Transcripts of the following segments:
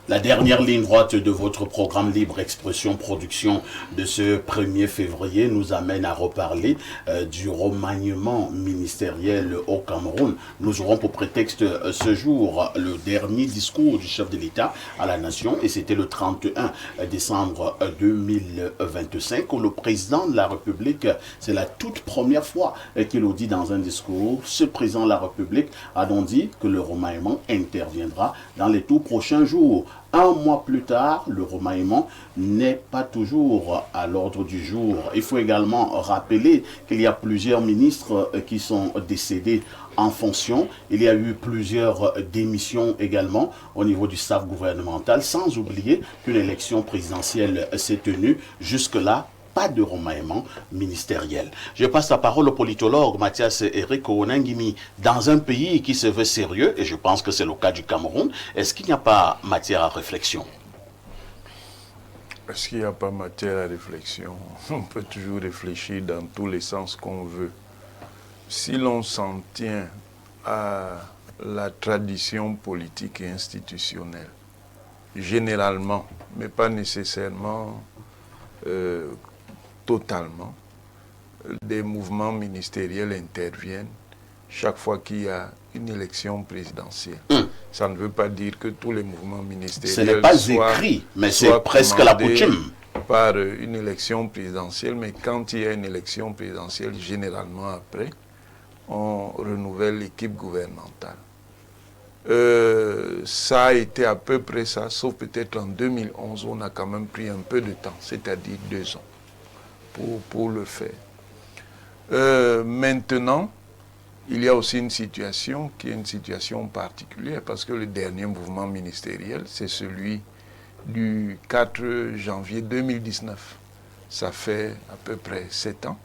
La dernière ligne droite de votre programme Libre Expression Production de ce 1er février nous amène à reparler du remaniement ministériel au Cameroun. Nous aurons pour prétexte ce jour le dernier discours du chef de l'État à la nation, et c'était le 31 décembre 2025 où le président de la République, c'est la toute première fois qu'il le dit dans un discours, ce président de la République a donc dit que le remaniement interviendra dans les tout prochains jours. Un mois plus tard, le remaniement n'est pas toujours à l'ordre du jour. Il faut également rappeler qu'il y a plusieurs ministres qui sont décédés en fonction. Il y a eu plusieurs démissions également au niveau du staff gouvernemental, sans oublier qu'une élection présidentielle s'est tenue. Jusque-là, pas de remaniement ministériel. Je passe la parole au politologue Mathias Eric Onangimi. Dans un pays qui se veut sérieux, et je pense que c'est le cas du Cameroun, est-ce qu'il n'y a pas matière à réflexion? Est-ce qu'il n'y a pas matière à réflexion? On peut toujours réfléchir dans tous les sens qu'on veut. Si l'on s'en tient à la tradition politique et institutionnelle, généralement, mais pas nécessairement totalement, des mouvements ministériels interviennent chaque fois qu'il y a une élection présidentielle. Ça ne veut pas dire que tous les mouvements ministériels ce n'est pas écrit, mais c'est presque la coutume. Par une élection présidentielle, mais quand il y a une élection présidentielle, généralement après, on renouvelle l'équipe gouvernementale. Ça a été à peu près ça, sauf peut-être en 2011, on a quand même pris un peu de temps, c'est-à-dire 2 ans. Pour le faire. Maintenant, il y a aussi une situation qui est une situation particulière parce que le dernier mouvement ministériel, c'est celui du 4 janvier 2019. Ça fait à peu près 7 ans.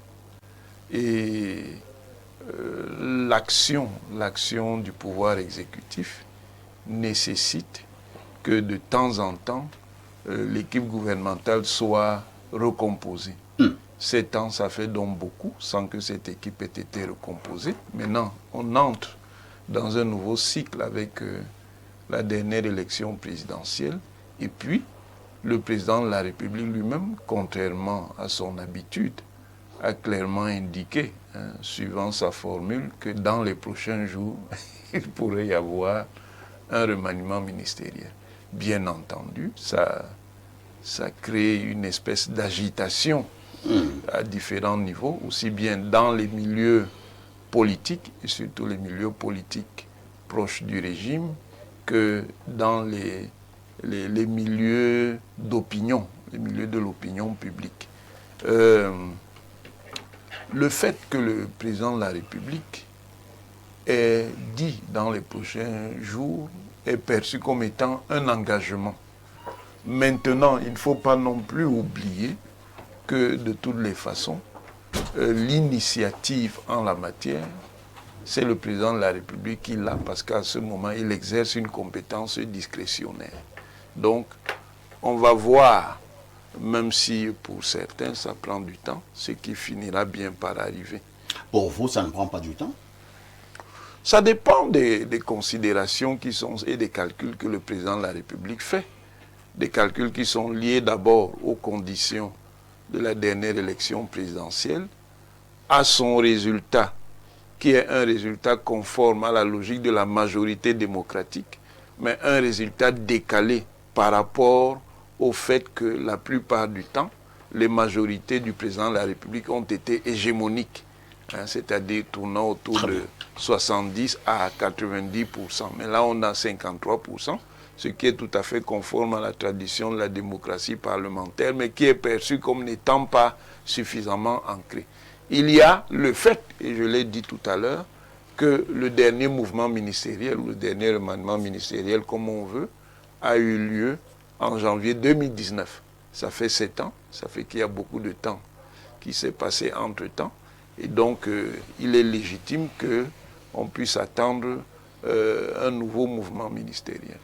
Et l'action du pouvoir exécutif nécessite que de temps en temps, l'équipe gouvernementale soit recomposée. 7 ans, ça fait donc beaucoup, sans que cette équipe ait été recomposée. Maintenant, on entre dans un nouveau cycle avec la dernière élection présidentielle. Et puis, le président de la République lui-même, contrairement à son habitude, a clairement indiqué, suivant sa formule, que dans les prochains jours, il pourrait y avoir un remaniement ministériel. Bien entendu, ça crée une espèce d'agitation à différents niveaux, aussi bien dans les milieux politiques, et surtout les milieux politiques proches du régime, que dans les milieux d'opinion, les milieux de l'opinion publique. Le fait que le président de la République ait dit dans les prochains jours est perçu comme étant un engagement. Maintenant, il ne faut pas non plus oublier que de toutes les façons, l'initiative en la matière, c'est le président de la République qui l'a, parce qu'à ce moment, il exerce une compétence discrétionnaire. Donc, on va voir, même si pour certains, ça prend du temps, ce qui finira bien par arriver. Pour vous, ça ne prend pas du temps? Ça dépend des considérations qui sont, et des calculs que le président de la République fait. Des calculs qui sont liés d'abord aux conditions de la dernière élection présidentielle, à son résultat, qui est un résultat conforme à la logique de la majorité démocratique, mais un résultat décalé par rapport au fait que la plupart du temps, les majorités du président de la République ont été hégémoniques, c'est-à-dire tournant autour de 70 à 90%. Mais là, on a 53%. Ce qui est tout à fait conforme à la tradition de la démocratie parlementaire, mais qui est perçu comme n'étant pas suffisamment ancré. Il y a le fait, et je l'ai dit tout à l'heure, que le dernier mouvement ministériel, ou le dernier remaniement ministériel, comme on veut, a eu lieu en janvier 2019. Ça fait 7 ans, ça fait qu'il y a beaucoup de temps qui s'est passé entre-temps, et donc il est légitime qu'on puisse attendre un nouveau mouvement ministériel.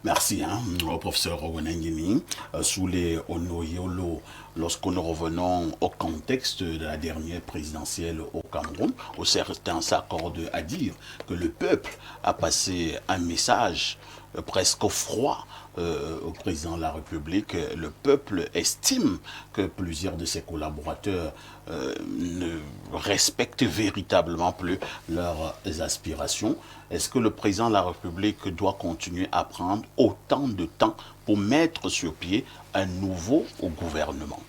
Merci, au professeur Onangimi. Sous les Onoyolo, lorsque nous revenons au contexte de la dernière présidentielle au Cameroun, où certains s'accordent à dire que le peuple a passé un message presque froid au président de la République. Le peuple estime que plusieurs de ses collaborateurs ne respectent véritablement plus leurs aspirations. Est-ce que le président de la République doit continuer à prendre autant de temps pour mettre sur pied un nouveau gouvernement?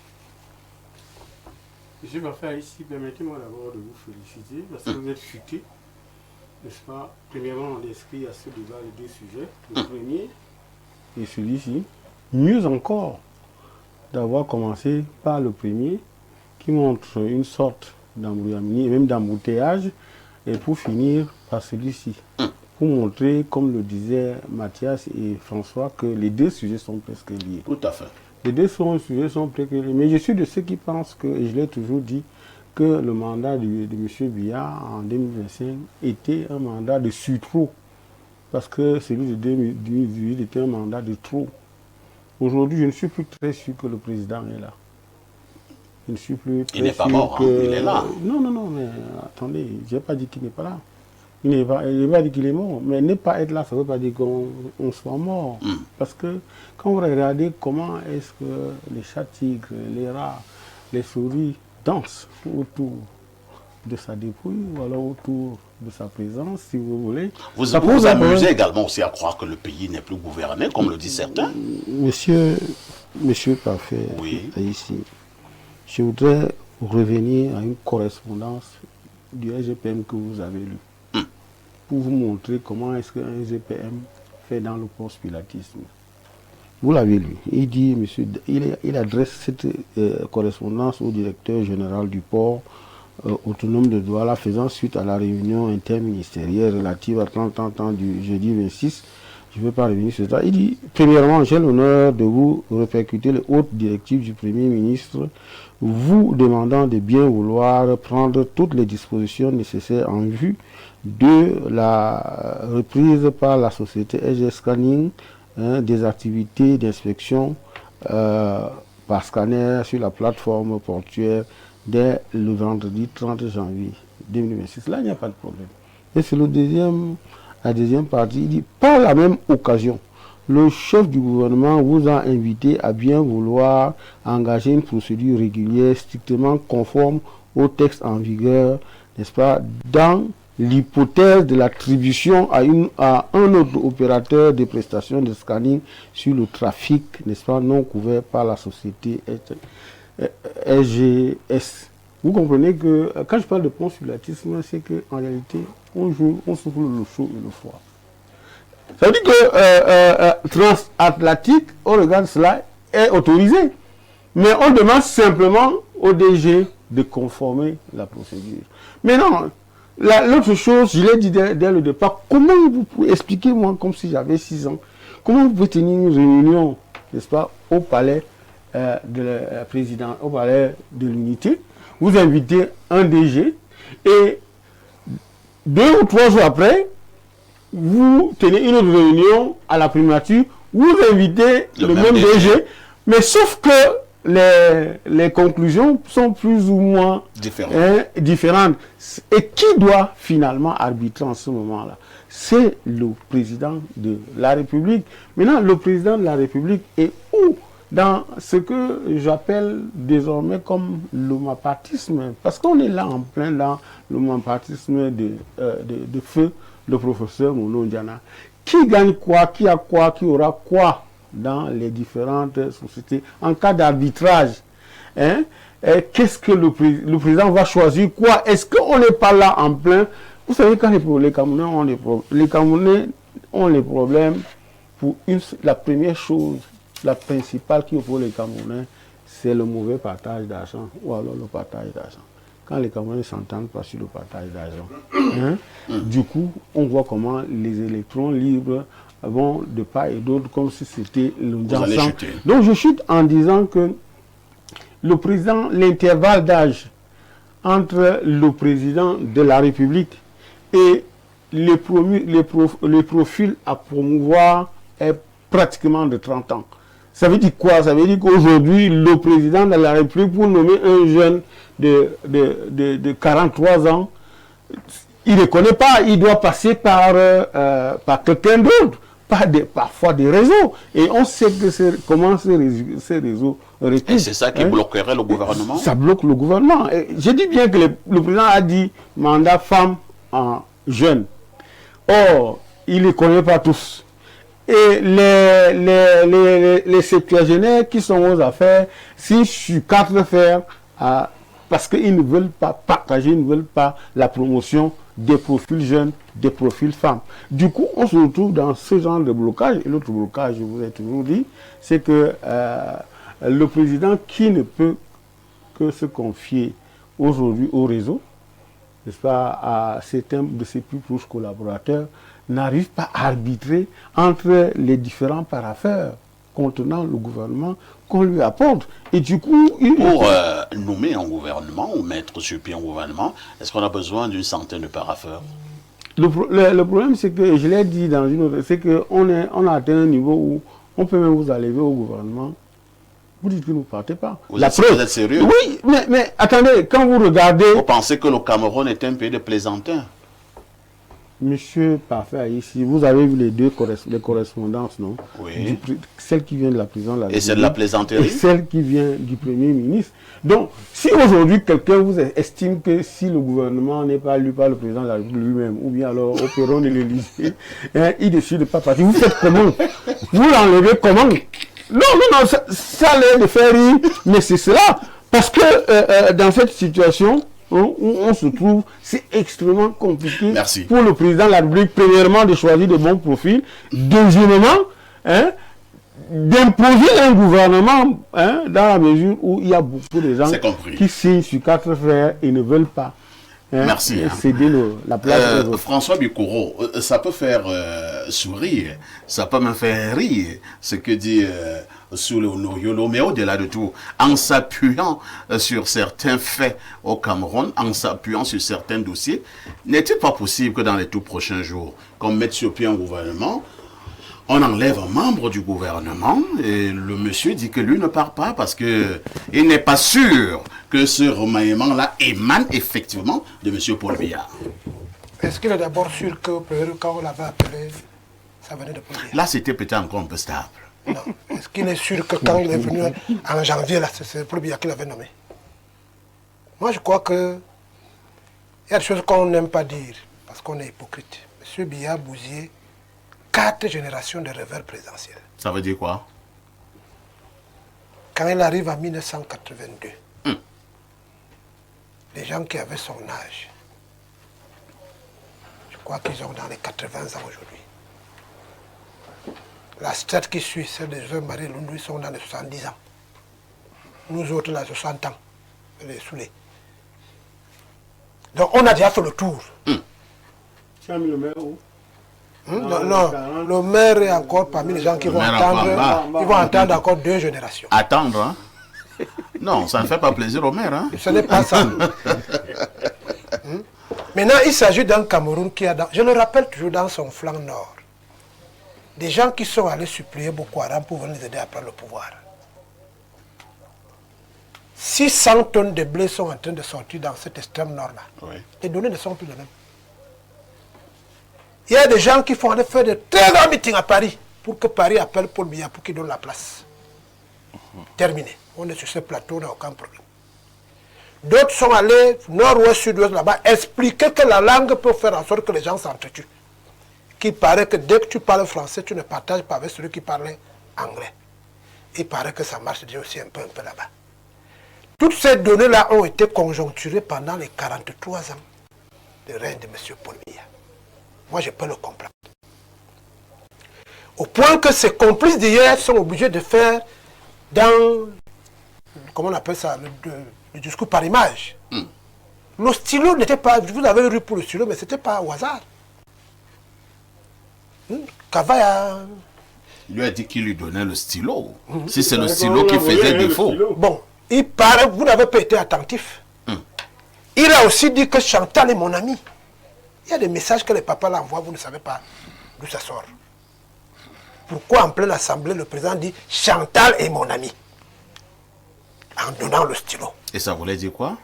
Je vais faire ici, permettez-moi d'abord de vous féliciter parce que vous êtes futé, n'est-ce pas? Premièrement, on inscrit à ce débat les deux sujets. Le premier et celui-ci. Mieux encore d'avoir commencé par le premier qui montre une sorte d'embrouillamini et même d'embouteillage et pour finir par celui-ci. Pour montrer, comme le disaient Mathias et François, que les deux sujets sont presque liés. Tout à fait. Les deux sujets sont presque liés. Mais je suis de ceux qui pensent que, et je l'ai toujours dit, que le mandat de M. Biya en 2025 était un mandat de sur-trop. Parce que celui de 2018 était un mandat de trop. Aujourd'hui, je ne suis plus très sûr que le président est là. Je ne suis plus très sûr. Il n'est pas mort, hein, il est là. Non, mais attendez, je n'ai pas dit qu'il n'est pas là. Il n'est pas dit qu'il est mort. Mais ne pas être là, ça ne veut pas dire qu'on soit mort. Parce que quand vous regardez comment est-ce que les chats tigres, les rats, les souris dansent autour de sa dépouille ou alors autour de sa présence, si vous voulez. Vous amusez également aussi à croire que le pays n'est plus gouverné, comme le disent certains. Monsieur Parfait, oui. Ici, je voudrais revenir à une correspondance du SGPM que vous avez lu, pour vous montrer comment est-ce qu'un SGPM fait dans le post-pilatisme. Vous l'avez lu. Il dit, monsieur, il adresse cette correspondance au directeur général du port autonome de Douala, faisant suite à la réunion interministérielle relative à 30 ans du jeudi 26. Je ne vais pas revenir sur ça. Il dit, premièrement, j'ai l'honneur de vous répercuter les hautes directives du Premier ministre, vous demandant de bien vouloir prendre toutes les dispositions nécessaires en vue de la reprise par la société SG Scanning des activités d'inspection par scanner sur la plateforme portuaire dès le vendredi 30 janvier 2026. Là, il n'y a pas de problème. Et c'est la deuxième partie. Il dit, par la même occasion, le chef du gouvernement vous a invité à bien vouloir engager une procédure régulière strictement conforme au texte en vigueur, n'est-ce pas, dans l'hypothèse de l'attribution à un autre opérateur de prestations de scanning sur le trafic, n'est-ce pas, non couvert par la société SGS. Vous comprenez que quand je parle de post-pilatisme, c'est qu'en réalité, on souffle le chaud et le froid. Ça veut dire que transatlantique, au regard de cela, est autorisé. Mais on demande simplement au DG de conformer la procédure. Mais non, l'autre chose, je l'ai dit dès le départ, comment vous pouvez expliquer, moi, comme si j'avais 6 ans, comment vous pouvez tenir une réunion, n'est-ce pas, au palais de la présidence, au palais de l'unité, vous invitez un DG et 2 ou 3 jours après, vous tenez une autre réunion à la primature, vous invitez le même DG, mais sauf que les conclusions sont plus ou moins différentes. Et qui doit finalement arbitrer en ce moment-là? C'est le président de la République. Maintenant, le président de la République est où? Dans ce que j'appelle désormais comme l'homopatisme, parce qu'on est là en plein dans l'homopatisme de feu le professeur Mouno Ndiana. Qui gagne quoi, qui a quoi, qui aura quoi dans les différentes sociétés en cas d'arbitrage, hein? Qu'est-ce que le président va choisir quoi? Est-ce qu'on n'est pas là en plein? Vous savez, quand les Camerounais ont les problèmes pour la première chose, la principale qui oppose les Camerounais, c'est le mauvais partage d'argent ou alors le partage d'argent. Quand les Camerounais ne s'entendent pas sur le partage d'argent, hein, du coup, on voit comment les électrons libres vont de part et d'autre comme si c'était le dansant. Donc je chute en disant que le président, l'intervalle d'âge entre le président de la République et les profils à promouvoir est pratiquement de 30 ans. Ça veut dire quoi? Ça veut dire qu'aujourd'hui, le président de la République, pour nommer un jeune de 43 ans, il ne connaît pas, il doit passer par quelqu'un d'autre parfois des réseaux. Et on sait comment ces réseaux répliquent. Et c'est ça qui bloquerait le gouvernement? Ça bloque le gouvernement. Et je dis bien que le président a dit mandat femme en jeune. Or, il ne les connaît pas tous. Et les septuagénaires qui sont aux affaires, si je suis 4 fers, parce qu'ils ne veulent pas partager, ils ne veulent pas la promotion des profils jeunes, des profils femmes. Du coup, on se retrouve dans ce genre de blocage. Et l'autre blocage, je vous ai toujours dit, c'est que le président qui ne peut que se confier aujourd'hui au réseau, n'est-ce pas, à certains de ses plus proches collaborateurs, n'arrive pas à arbitrer entre les différents parapheurs contenant le gouvernement qu'on lui apporte. Et du coup... Pour nommer un gouvernement ou mettre sur pied un gouvernement, est-ce qu'on a besoin d'une centaine de parapheurs? Le problème, c'est que, je l'ai dit dans une autre, c'est qu'on a atteint un niveau où on peut même vous enlever au gouvernement. Vous dites que vous ne partez pas. Vous êtes sérieux? Oui, mais attendez, quand vous regardez... Vous pensez que le Cameroun est un pays de plaisantins? Monsieur Parfait, ici, vous avez vu les correspondances, non? Oui. Celle qui vient de la prison. Et celle de la plaisanterie? Et celle qui vient du Premier ministre. Donc, si aujourd'hui quelqu'un vous estime que si le gouvernement n'est pas lu par le président de la République lui-même, ou bien alors au perron de l'Élysée, il décide de ne pas partir, vous faites comment? Vous l'enlevez comment? Non, ça a l'air de faire rire, mais c'est cela. Parce que dans cette situation... où on se trouve, c'est extrêmement compliqué. Merci. Pour le président de la République, premièrement, de choisir de bons profils, deuxièmement, d'imposer un gouvernement dans la mesure où il y a beaucoup de gens qui signent sur 4 frères et ne veulent pas céder la place. François Bikoro, ça peut faire sourire, ça peut me faire rire, ce que dit Soulé Onoyolo, mais au-delà de tout, en s'appuyant sur certains faits au Cameroun, en s'appuyant sur certains dossiers, n'est-il pas possible que dans les tout prochains jours, qu'on mette sur pied un gouvernement, on enlève un membre du gouvernement et le monsieur dit que lui ne part pas parce qu'il n'est pas sûr que ce remaniement-là émane effectivement de monsieur Paul Biya? Est-ce qu'il est d'abord sûr que quand on l'avait appelé, ça venait de Paul Biya? Là, c'était peut-être encore un peu stable. Non. Est-ce qu'il est sûr que quand il est venu en janvier, là, c'est Paul Biya qui l'avait nommé? Moi, je crois que il y a des choses qu'on n'aime pas dire parce qu'on est hypocrite. Monsieur Biya a bousillé 4 générations de rêveurs présidentiels. Ça veut dire quoi? Quand il arrive en 1982, les gens qui avaient son âge, je crois qu'ils ont dans les 80 ans aujourd'hui. La strate qui suit, celle de Joseph Marie Lundu, ils sont dans les 70 ans. Nous autres, là, 60 ans, les saoulés. Donc, on a déjà fait le tour. Tu as mis le maire où? Non, le maire est encore parmi les gens qui vont attendre encore 2 générations. Attendre, hein? Non, ça ne fait pas plaisir au maire, hein? Ce n'est pas ça. Maintenant, il s'agit d'un Cameroun qui a, je le rappelle toujours, dans son flanc nord, des gens qui sont allés supplier Boko Haram pour venir les aider à prendre le pouvoir. 600 tonnes de blé sont en train de sortir dans cet extrême nord-là. Oui. Les données ne sont plus les mêmes. Il y a des gens qui font aller faire de très grands meetings à Paris pour que Paris appelle Paul Biya pour qu'il donne la place. Terminé. On est sur ce plateau, on n'a aucun problème. D'autres sont allés nord-ouest, sud-ouest là-bas expliquer que la langue peut faire en sorte que les gens s'entretuent. Qu'il paraît que dès que tu parles français, tu ne partages pas avec celui qui parle anglais. Il paraît que ça marche déjà aussi un peu là-bas. Toutes ces données-là ont été conjoncturées pendant les 43 ans de règne de M. Paul Biya. Moi, je peux le comprendre. Au point que ces complices d'hier sont obligés de faire dans, comment on appelle ça, le discours par image. Le stylo n'était pas, vous avez lu pour le stylo, mais ce n'était pas au hasard. Kavaya... Il lui a dit qu'il lui donnait le stylo. Si c'est le stylo qui faisait défaut. Bon, il paraît, vous n'avez pas été attentif. Il a aussi dit que Chantal est mon ami. Il y a des messages que les papas l'envoient, vous ne savez pas d'où ça sort. Pourquoi en pleine assemblée, le président dit « Chantal est mon ami » en donnant le stylo. Et ça voulait dire quoi?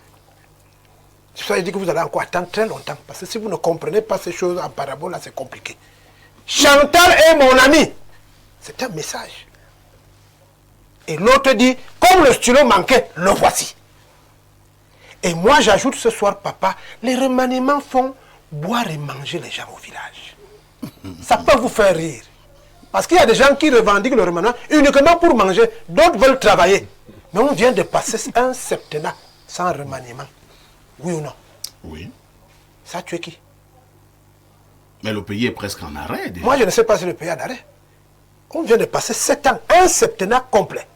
Ça veut dire que vous allez encore attendre très longtemps. Parce que si vous ne comprenez pas ces choses en parabole, là, c'est compliqué. Chantal est mon ami. C'est un message. Et l'autre dit, comme le stylo manquait, le voici. Et moi, j'ajoute ce soir, papa, les remaniements font boire et manger les gens au village. Ça peut vous faire rire. Parce qu'il y a des gens qui revendiquent le remaniement uniquement pour manger. D'autres veulent travailler. Mais on vient de passer un septennat sans remaniement. Oui ou non? Oui. Ça, tu es qui? Mais le pays est presque en arrêt. Déjà. Moi, je ne sais pas si le pays est en arrêt. On vient de passer 7 ans, un septennat complet.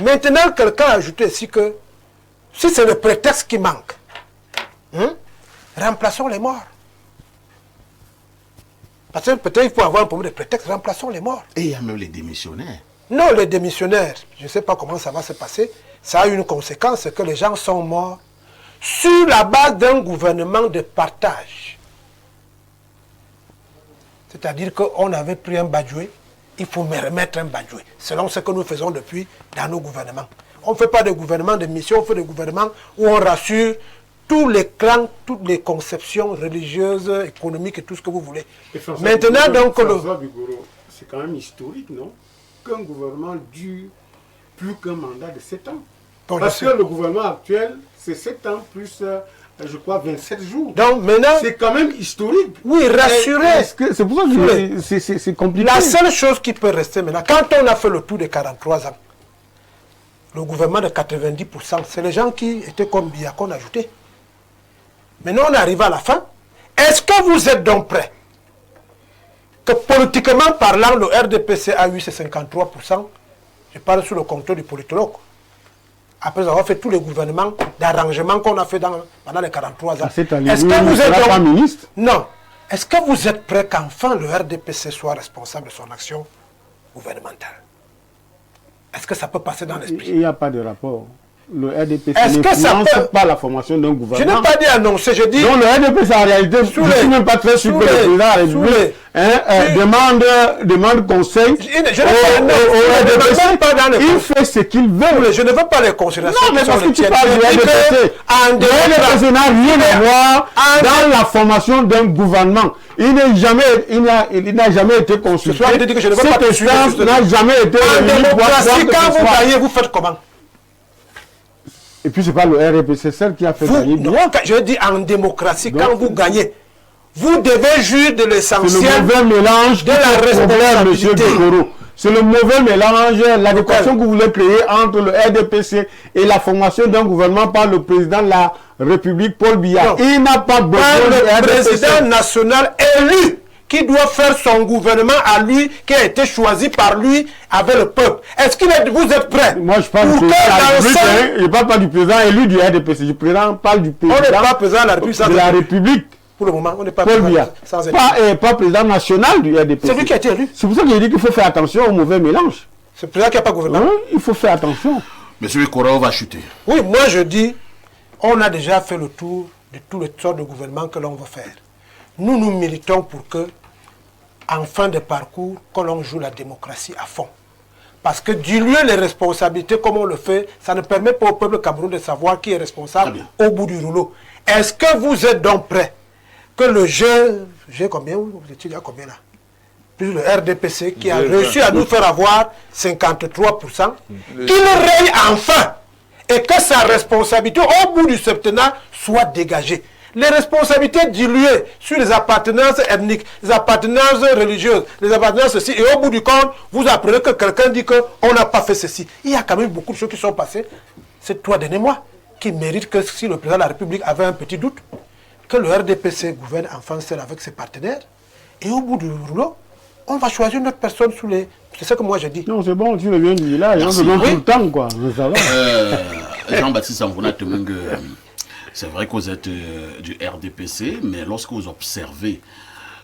Maintenant, quelqu'un a ajouté ici que si c'est le prétexte qui manque, remplaçons les morts. Parce que peut-être il faut avoir un problème de prétexte, remplaçons les morts. Et il y a même les démissionnaires. Non, les démissionnaires, je ne sais pas comment ça va se passer. Ça a une conséquence, c'est que les gens sont morts sur la base d'un gouvernement de partage. C'est-à-dire qu'on avait pris un Badjoué, il faut me remettre un Badjoué, selon ce que nous faisons depuis dans nos gouvernements. On ne fait pas de gouvernement de mission, on fait des gouvernements où on rassure tous les clans, toutes les conceptions religieuses, économiques et tout ce que vous voulez. Maintenant, donc, c'est quand même historique, non? Qu'un gouvernement dure plus qu'un mandat de 7 ans. Bon, parce que le gouvernement actuel, c'est 7 ans plus, je crois, 27 jours. Donc maintenant, c'est quand même historique. Oui, rassurez. C'est pour ça que c'est compliqué. La seule chose qui peut rester maintenant, quand on a fait le tour des 43 ans, le gouvernement de 90%, c'est les gens qui étaient comme Biya qu'on a ajouté. Maintenant, on arrive à la fin. Est-ce que vous êtes donc prêts que politiquement parlant, le RDPC a eu ses 53%? Je parle sous le contrôle du politologue. Après avoir fait tous les gouvernements d'arrangement qu'on a fait pendant les 43 ans. Est-ce que vous êtes donc... ministre? Non. Est-ce que vous êtes prêts qu'enfin le RDPC soit responsable de son action gouvernementale? Est-ce que ça peut passer dans l'esprit? Il n'y a pas de rapport. Le RDPC n'influence pas la formation d'un gouvernement. Je n'ai pas dit annoncer, je dis... Donc le RDPC en réalité, je ne suis même pas très sûr que le président de la République demande conseil au RDPC. Il fait ce qu'il veut. Je ne veux pas les considérations. Non, mais parce que tu parles du RDPC. Le RDPC n'a rien à voir dans la formation d'un gouvernement. Il n'a jamais été consulté. Cette instance n'a jamais été... En démocratie, quand vous gagnez, vous faites comment? Et puis, ce n'est pas le RDPC seul qui a fait gagner. Non, je dis en démocratie, donc, quand vous gagnez, vous devez jouir de l'essentiel. C'est le mauvais mélange de la responsabilité. C'est le mauvais mélange, l'adéquation que vous voulez créer entre le RDPC et la formation d'un gouvernement par le président de la République, Paul Biya. Il n'a pas besoin de président national élu qui doit faire son gouvernement à lui, qui a été choisi par lui avec le peuple. Est-ce que vous êtes prêts? Moi, je parle je ne parle pas du président élu du RDPC, je parle du président, on n'est pas président de la République. Pour le moment, on n'est pas Paul Biya. Pas président national du RDPC. C'est lui qui a été élu. C'est pour ça qu'il dit qu'il faut faire attention au mauvais mélange. C'est le président qui n'a pas gouvernement. Il faut faire attention. Monsieur Korao va chuter. Oui, moi je dis, on a déjà fait le tour de tous les sortes de gouvernements que l'on veut faire. Nous militons pour que, en fin de parcours, que l'on joue la démocratie à fond. Parce que diluer les responsabilités comme on le fait, ça ne permet pas au peuple camerounais de savoir qui est responsable au bout du rouleau. Est-ce que vous êtes donc prêts que le jeu, j'ai combien, vous étiez à combien là? Plus le RDPC qui a réussi à nous faire avoir 53%, qu'il règne enfin et que sa responsabilité au bout du septennat soit dégagée. Les responsabilités diluées sur les appartenances ethniques, les appartenances religieuses, les appartenances ceci, et au bout du compte, vous apprenez que quelqu'un dit qu'on n'a pas fait ceci. Il y a quand même beaucoup de choses qui sont passées ces 3 derniers mois qui méritent que si le président de la République avait un petit doute, que le RDPC gouverne enfin seul avec ses partenaires, et au bout du rouleau, on va choisir notre personne sous les... C'est ce que moi je dis. Non, c'est bon, tu le viens du village, on se donne tout le temps, quoi. Ça va. Jean-Baptiste Amvouna Temeng, c'est vrai que vous êtes du RDPC, mais lorsque vous observez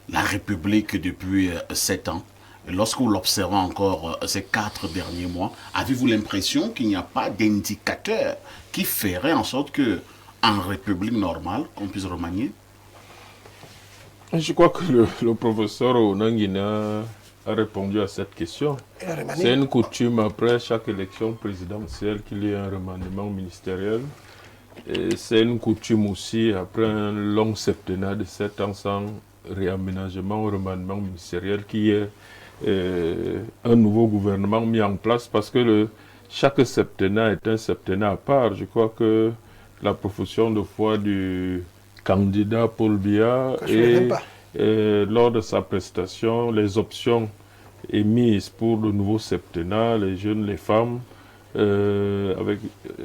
la République depuis 7 ans, et lorsque vous l'observez encore ces 4 derniers mois, avez-vous l'impression qu'il n'y a pas d'indicateur qui ferait en sorte que, en République normale, on puisse remanier? Je crois que le professeur Onangina a répondu à cette question. C'est une coutume après chaque élection présidentielle qu'il y ait un remaniement ministériel. Et c'est une coutume aussi après un long septennat de 7 ans sans réaménagement, remaniement ministériel, qui est un nouveau gouvernement mis en place, parce que chaque septennat est un septennat à part. Je crois que la profession de foi du candidat Paul Biya et lors de sa prestation, les options émises pour le nouveau septennat, les jeunes, les femmes,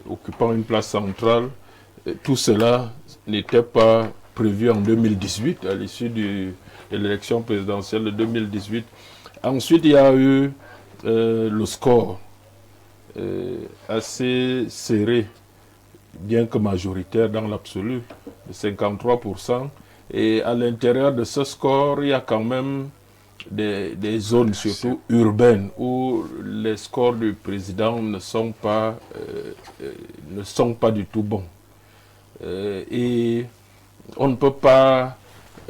occupant une place centrale, tout cela n'était pas prévu en 2018, à l'issue de l'élection présidentielle de 2018. Ensuite, il y a eu le score assez serré, bien que majoritaire dans l'absolu, de 53%. Et à l'intérieur de ce score, il y a quand même des zones, surtout urbaines, où les scores du président ne sont pas du tout bons. Et on ne peut pas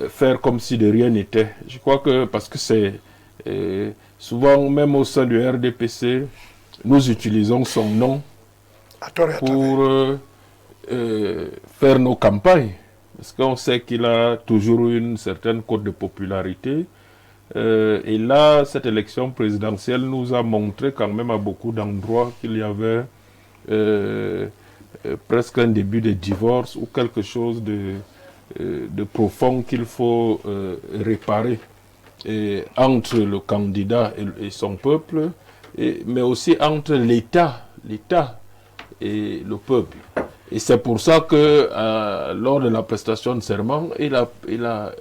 faire comme si de rien n'était. Je crois que, parce que c'est souvent, même au sein du RDPC, nous utilisons son nom pour faire nos campagnes. Parce qu'on sait qu'il a toujours une certaine cote de popularité. Et là, cette élection présidentielle nous a montré quand même à beaucoup d'endroits qu'il y avait presque un début de divorce ou quelque chose de profond qu'il faut réparer entre le candidat et son peuple, mais aussi entre l'État et le peuple. Et c'est pour ça que lors de la prestation de serment, il a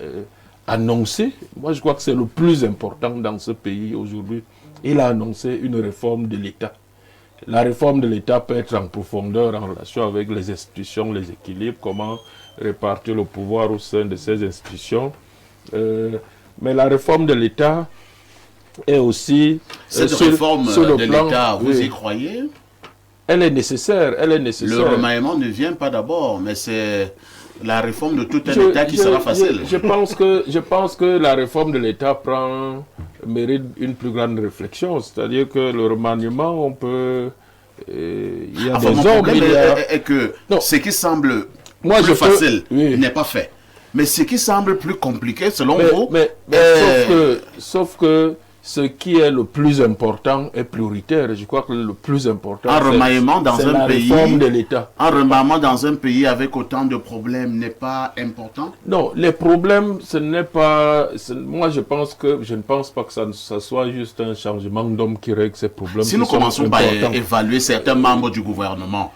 annoncé, moi je crois que c'est le plus important dans ce pays aujourd'hui, il a annoncé une réforme de l'État. La réforme de l'État peut être en profondeur en relation avec les institutions, les équilibres, comment répartir le pouvoir au sein de ces institutions. Mais la réforme de l'État est aussi... Cette réforme de l'État, vous y croyez? Elle est nécessaire, elle est nécessaire. Le remaniement ne vient pas d'abord, mais c'est la réforme de tout un État qui sera facile. Je pense que la réforme de l'État mérite une plus grande réflexion. C'est-à-dire que le remaniement, on peut... il y a des hommes... est que ce qui semble plus facile n'est pas fait. Mais ce qui semble plus compliqué, selon vous... Sauf que ce qui est le plus important est prioritaire. Je crois que le plus important, c'est la réforme de l'État. Un remaniement dans un pays avec autant de problèmes n'est pas important? Non, les problèmes, ce n'est pas... Moi, je ne pense pas que ça soit juste un changement d'homme qui règle ces problèmes. Si nous commençons par évaluer certains membres du gouvernement,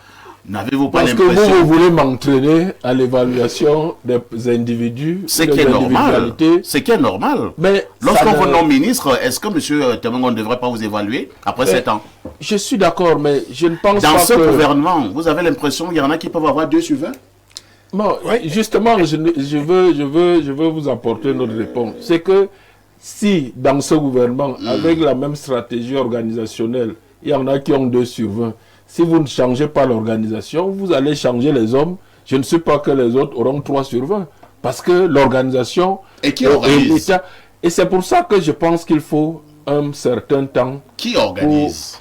n'avez-vous pas l'impression... Parce que vous voulez m'entraîner à l'évaluation des individus, ce qui est normal. Ce qui est normal. Mais lorsqu'on vous nomme ministre, est-ce que M. Temengon ne devrait pas vous évaluer après 7 ans? Je suis d'accord, mais je ne pense pas que... Dans ce gouvernement, vous avez l'impression qu'il y en a qui peuvent avoir 2 sur 20? Non, justement, je veux vous apporter notre réponse. C'est que si, dans ce gouvernement, avec la même stratégie organisationnelle, il y en a qui ont 2 sur 20, si vous ne changez pas l'organisation, vous allez changer les hommes. Je ne sais pas que les autres auront 3 sur 20. Parce que l'organisation et l'État... Et c'est pour ça que je pense qu'il faut un certain temps... Qui organise?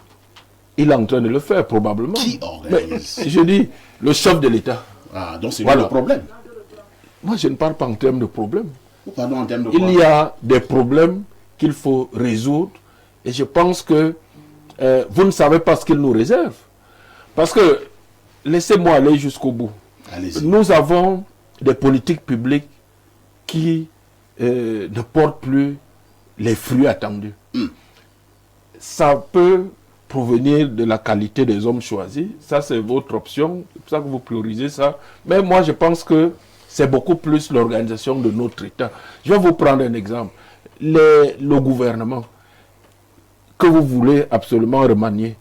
Il est en train de le faire, probablement. Qui organise? Mais, je dis, le chef de l'État. Ah, donc c'est le problème. Moi, je ne parle pas en termes de problème. Pardon, en termes de quoi? Il y a des problèmes qu'il faut résoudre. Et je pense que vous ne savez pas ce qu'il nous réserve. Parce que, laissez-moi aller jusqu'au bout. Nous avons des politiques publiques qui ne portent plus les fruits attendus. Ça peut provenir de la qualité des hommes choisis. Ça, c'est votre option. C'est pour ça que vous priorisez ça. Mais moi, je pense que c'est beaucoup plus l'organisation de notre État. Je vais vous prendre un exemple. Le gouvernement que vous voulez absolument remanier,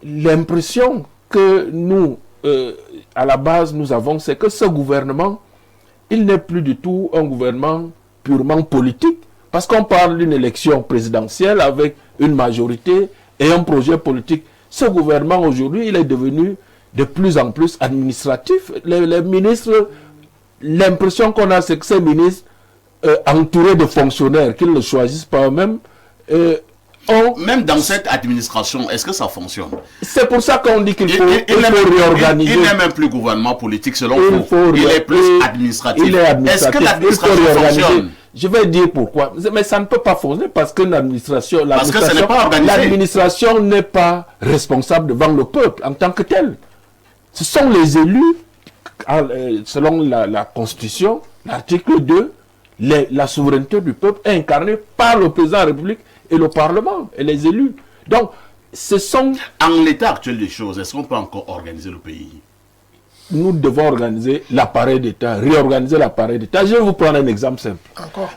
l'impression que nous, à la base, nous avons, c'est que ce gouvernement, il n'est plus du tout un gouvernement purement politique. Parce qu'on parle d'une élection présidentielle avec une majorité et un projet politique. Ce gouvernement, aujourd'hui, il est devenu de plus en plus administratif. Les ministres, l'impression qu'on a, c'est que ces ministres, entourés de fonctionnaires, qu'ils ne choisissent pas eux-mêmes, Même dans cette administration, est-ce que ça fonctionne? C'est pour ça qu'on dit qu'il faut réorganiser. Il n'est même plus gouvernement politique selon vous. Il est plus administratif. Est-ce que l'administration fonctionne? Je vais dire pourquoi. Mais ça ne peut pas fonctionner parce que l'administration n'est pas responsable devant le peuple en tant que tel. Ce sont les élus, selon la Constitution, l'article 2, la souveraineté du peuple est incarnée par le président de la République et le Parlement et les élus. Donc, ce sont... En l'état actuel des choses, est-ce qu'on peut encore organiser le pays? Nous devons organiser l'appareil d'État, réorganiser l'appareil d'État. Je vais vous prendre un exemple simple. Encore.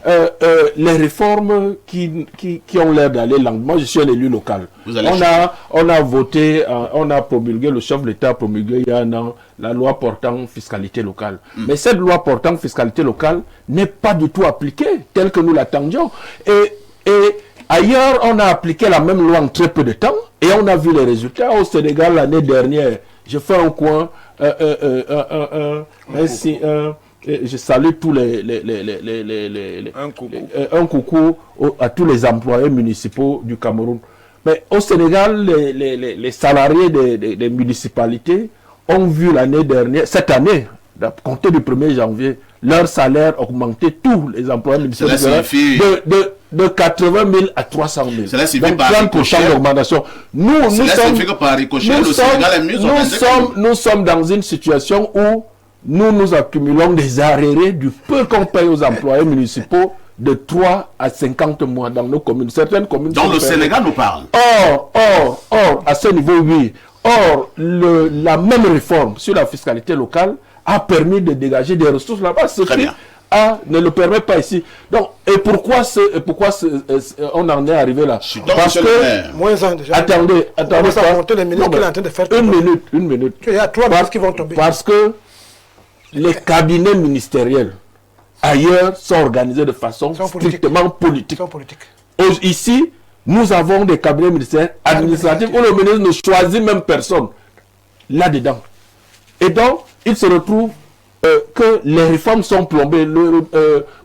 Les réformes qui ont l'air d'aller lentement, je suis un élu local. On a voté, on a promulgué, le chef de l'État a promulgué il y a un an, la loi portant fiscalité locale. Mais cette loi portant fiscalité locale n'est pas du tout appliquée telle que nous l'attendions. Et ailleurs, on a appliqué la même loi en très peu de temps et on a vu les résultats. Au Sénégal, l'année dernière, je fais un coin, je salue tous un coucou à tous les employés municipaux du Cameroun. Mais au Sénégal, les salariés des municipalités ont vu l'année dernière, cette année, à compter du 1er janvier, leur salaire augmenter, tous les employés municipaux de 80 000 à 300 000. Cela signifie donc 30% d'augmentation. Nous sommes dans une situation où nous accumulons des arriérés du peu qu'on paye aux employés municipaux de 3 à 50 mois dans nos communes. Certaines communes... Dans le Sénégal, nous parlons. Or, à ce niveau, oui. Or, la même réforme sur la fiscalité locale a permis de dégager des ressources là-bas. Très bien. Ne le permet pas ici. Donc, et pourquoi on en est arrivé là? Parce que... Attendez. Une minute. Il y a 3 ministres qui vont tomber. Parce que les cabinets ministériels ailleurs sont organisés de façon strictement politique. Ici, nous avons des cabinets ministériels administratifs où le ministre ne choisit même personne là-dedans. Et donc, il se retrouve que les réformes sont plombées.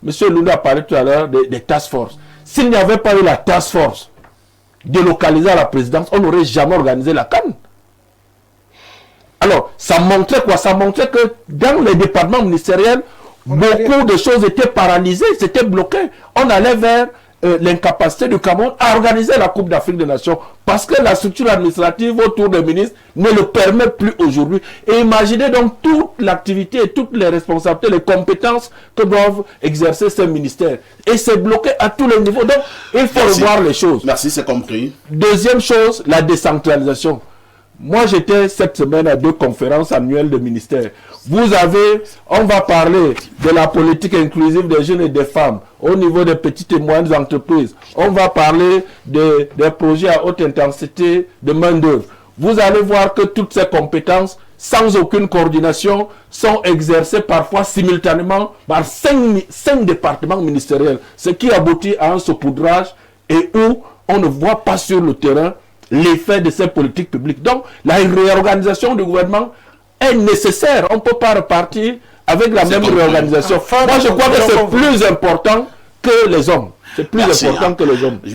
Monsieur Lunda a parlé tout à l'heure des task force. S'il n'y avait pas eu la task force délocalisée à la présidence, on n'aurait jamais organisé la CAN. Alors, ça montrait quoi? Ça montrait que dans les départements ministériels, beaucoup de choses étaient paralysées, c'était bloqué. On allait vers l'incapacité du Cameroun à organiser la Coupe d'Afrique des Nations parce que la structure administrative autour des ministres ne le permet plus aujourd'hui. Et imaginez donc toute l'activité et toutes les responsabilités, les compétences que doivent exercer ces ministères. Et c'est bloqué à tous les niveaux. Donc, il faut revoir les choses. Merci, c'est compris. Deuxième chose, la décentralisation. Moi, j'étais cette semaine à 2 conférences annuelles de ministères. On va parler de la politique inclusive des jeunes et des femmes au niveau des petites et moyennes entreprises. On va parler des projets à haute intensité de main-d'œuvre. Vous allez voir que toutes ces compétences, sans aucune coordination, sont exercées parfois simultanément par 5 départements ministériels. Ce qui aboutit à un saupoudrage et où on ne voit pas sur le terrain l'effet de ces politiques publiques. Donc, la réorganisation du gouvernement est nécessaire. On ne peut pas repartir avec la même réorganisation. Moi, je crois que c'est plus important que les hommes. C'est plus important que les hommes.